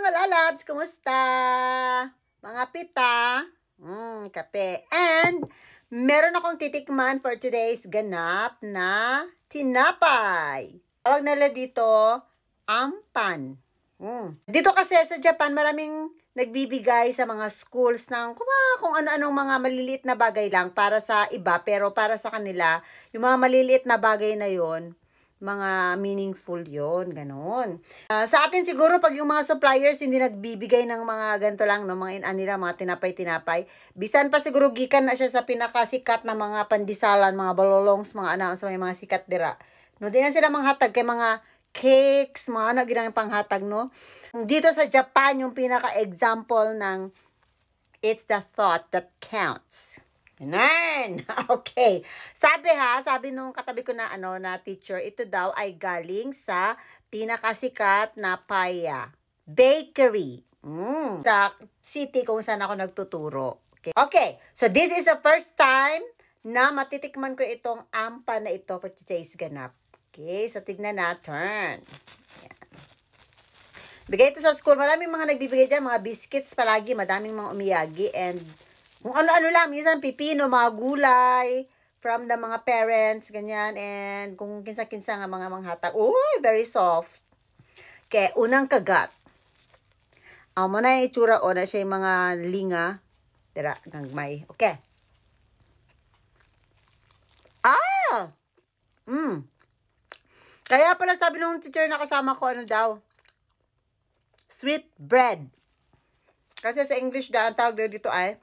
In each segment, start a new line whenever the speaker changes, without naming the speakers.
mga lalabs! Kumusta? Mga pita? Kape. And, meron akong titikman for today's ganap na tinapay. Tawag nila dito, ampan. Dito kasi sa Japan, maraming nagbibigay sa mga schools ng kung ano-anong mga maliliit na bagay lang para sa iba, pero para sa kanila, yung mga maliliit na bagay na yon, mga meaningful yon, ganon. Sa atin siguro, pag yung mga suppliers hindi nagbibigay ng mga ganito lang, no, mga nila, mga tinapay-tinapay, bisan pa siguro gikan na siya sa pinakasikat na mga pandisalan, mga balolongs, mga sa may mga sikat dira. No, di na sila manghatag kay mga cakes, mga ano, ginang panghatag, no? Dito sa Japan, yung pinaka-example ng it's the thought that counts. Ganun. Okay. Sabi nung katabi ko na, na teacher, ito daw ay galing sa pinakasikat na Paya Bakery. Sa city kung saan ako nagtuturo. Okay. So, this is the first time na matitikman ko itong ampa na ito for today's ganap. Okay, so tignan natin. Ayan. Bigay ito sa school. Maraming mga nagbibigay dyan. Mga biscuits palagi. Madaming mga umiyagi. And kung ano-ano lang. Minsan pipino, mga gulay. From the mga parents. Ganyan. And kung kinsa-kinsa nga mga manghatag. Uy, very soft. Okay, unang kagat. Mo na yung itsura o na siya yung mga linga. Tira, gangmay. Okay. Kaya pala sabi nung teacher na kasama ko, ano daw? Sweet bread. Kasi sa English ang tawag dito ay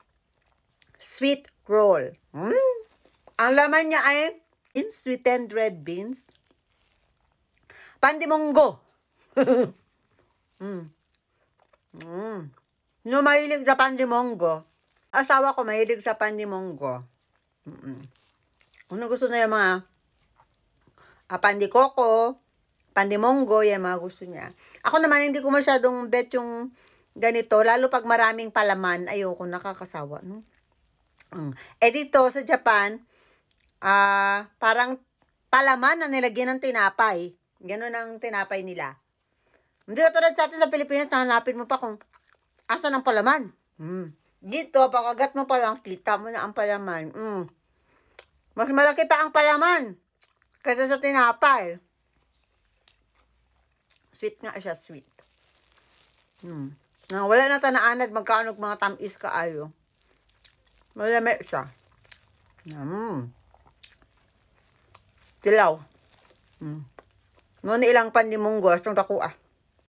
sweet roll. Ang laman niya ay sweetened red beans. Pandimongo. No, mahilig sa pandimongo. Asawa ko mahilig sa pandimongo. Ano gusto na yung mga pandikoko, pandimongo, yan mga gusto niya. Ako naman, hindi ko masyadong bet yung ganito, lalo pag maraming palaman, ayoko, nakakasawa, no? Dito sa Japan, parang palaman na nilagyan ng tinapay. Ganun ang tinapay nila. Hindi ka tulad sa atin sa Pilipinas, hanapin mo pa kung asa ng palaman. Dito, pakagat mo pa lang, kita mo na ang palaman. Mas malaki pa ang palaman kaysa sa tinapay. Sweet nga siya, sweet. Wala na tanaanad, magkaanong mga tamis kaayo. Malami siya. Tilaw. Ngunit ilang pandimunggo, asong dako